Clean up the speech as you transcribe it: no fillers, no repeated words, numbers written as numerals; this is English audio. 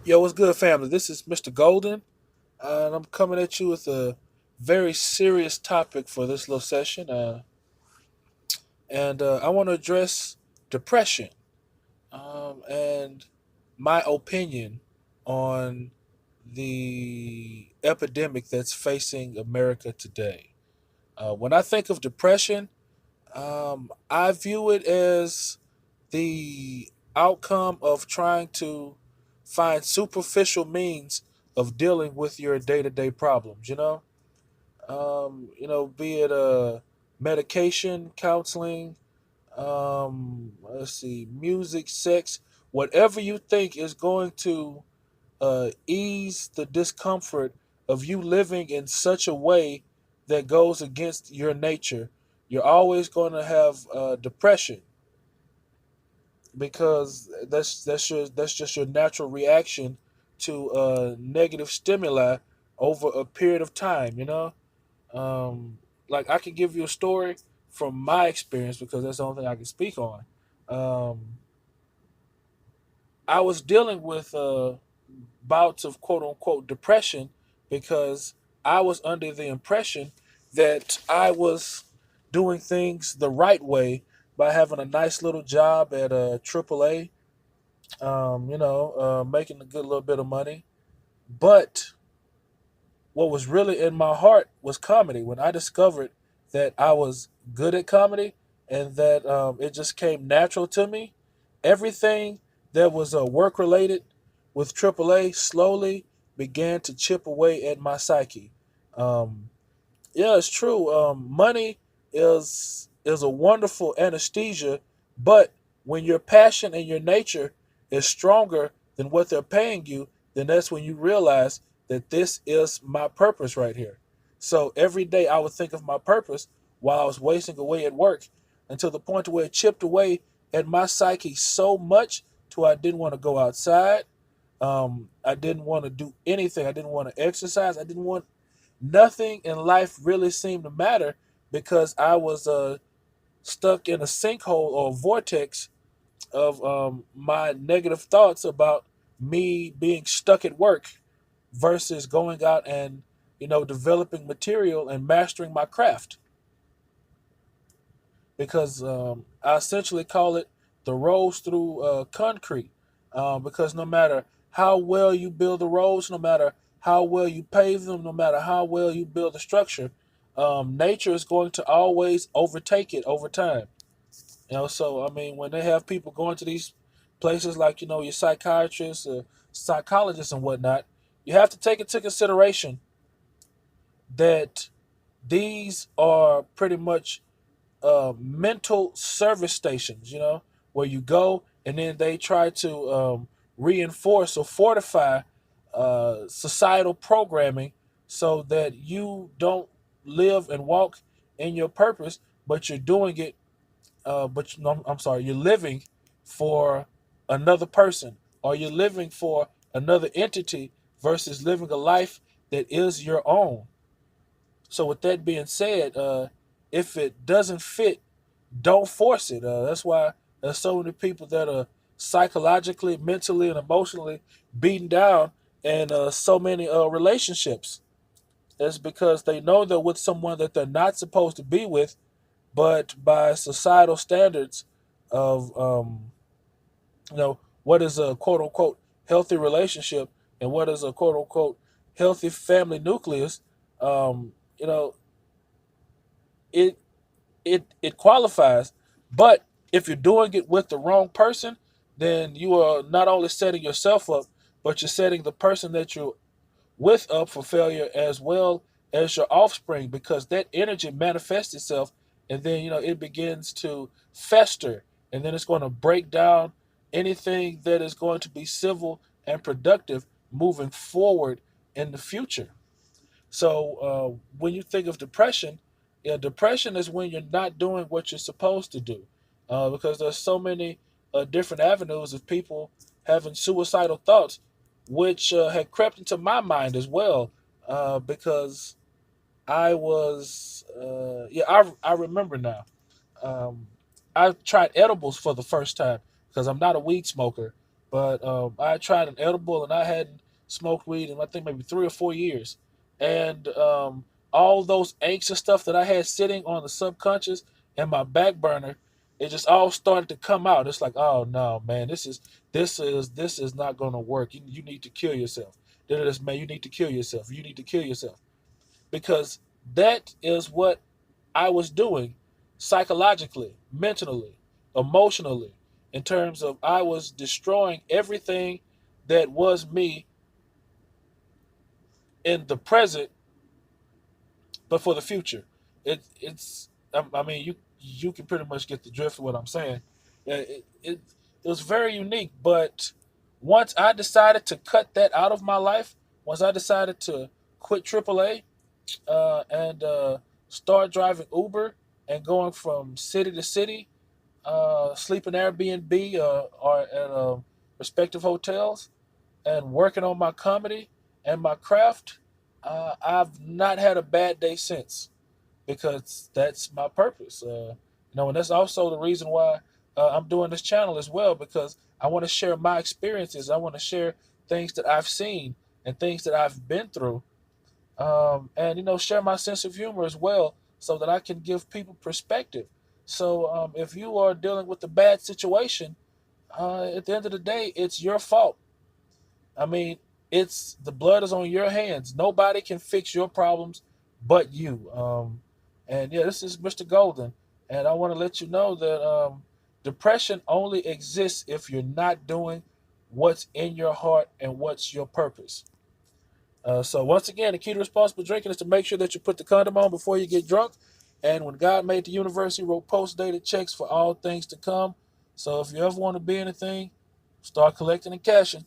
Yo, what's good, family? This is Mr. Golden, and I'm coming at you with a very serious topic for this little session. And I want to address depression and my opinion on the epidemic that's facing America today. When I think of depression, I view it as the outcome of trying to find superficial means of dealing with your day-to-day problems. Be it medication, counseling, let's see, music, sex, whatever you think is going to ease the discomfort of you living in such a way that goes against your nature. You're always going to have depression because that's just your natural reaction to negative stimuli over a period of time. Um, like I can give you a story from my experience because that's the only thing I can speak on. Um, I was dealing with bouts of quote unquote depression because I was under the impression that I was doing things the right way by having a nice little job at a AAA, making a good little bit of money. But what was really in my heart was comedy. When I discovered that I was good at comedy and that it just came natural to me, everything that was work related with AAA slowly began to chip away at my psyche. Um, yeah, it's true. Money is a wonderful anesthesia, but when your passion and your nature is stronger than what they're paying you, then that's when you realize that this is my purpose right here. So every day I would think of my purpose while I was wasting away at work until the point to where it chipped away at my psyche so much to where I didn't want to go outside. I didn't want to do anything. I didn't want to exercise. I didn't want nothing in life really seemed to matter because I was stuck in a sinkhole or a vortex of my negative thoughts about me being stuck at work versus going out and developing material and mastering my craft because I essentially call it the roads through concrete. Because no matter how well you build the roads, no matter how well you pave them, no matter how well you build the structure, nature is going to always overtake it over time. So I mean, when they have people going to these places like your psychiatrists, psychologists, and whatnot, you have to take into consideration that these are pretty much mental service stations, where you go and then they try to reinforce or fortify societal programming so that you don't live and walk in your purpose, but you're doing it, no, I'm sorry, you're living for another person or you're living for another entity versus living a life that is your own. So with that being said, if it doesn't fit, don't force it. That's why there's so many people that are psychologically, mentally, and emotionally beaten down, and so many relationships. That's because they know they're with someone that they're not supposed to be with, but by societal standards of what is a quote unquote healthy relationship and what is a quote unquote healthy family nucleus, you know, it it qualifies. But if you're doing it with the wrong person, then you are not only setting yourself up, but you're setting the person that you're with up for failure as well as your offspring because that energy manifests itself and then it begins to fester and then it's going to break down anything that is going to be civil and productive moving forward in the future. So when you think of depression, yeah, depression is when you're not doing what you're supposed to do, because there's so many different avenues of people having suicidal thoughts, which had crept into my mind as well, because I was, yeah, I remember now. Um, I tried edibles for the first time because I'm not a weed smoker. But I tried an edible and I hadn't smoked weed in I think maybe 3 or 4 years, and all those angst and stuff that I had sitting on the subconscious and my back burner, it just all started to come out. It's like, oh no, man, this is not going to work. You need to kill yourself. This man, you need to kill yourself. You need to kill yourself because that is what I was doing psychologically, mentally, emotionally, in terms of I was destroying everything that was me in the present, but for the future. I mean, you can pretty much get the drift of what I'm saying. It was very unique, but once I decided to cut that out of my life, once I decided to quit AAA and start driving Uber and going from city to city, sleeping Airbnb or at respective hotels, and working on my comedy and my craft, I've not had a bad day since because that's my purpose. And that's also the reason why I'm doing this channel as well because I want to share my experiences. I want to share things that I've seen and things that I've been through, and share my sense of humor as well, so that I can give people perspective. So if you are dealing with a bad situation, at the end of the day, it's your fault. I mean, it's the blood is on your hands. Nobody can fix your problems but you. And yeah, this is Mr. Golden, and I want to let you know that depression only exists if you're not doing what's in your heart and what's your purpose. So once again, the key to responsible drinking is to make sure that you put the condom on before you get drunk. And when God made the universe, He wrote post-dated checks for all things to come. So if you ever want to be anything, start collecting and cashing.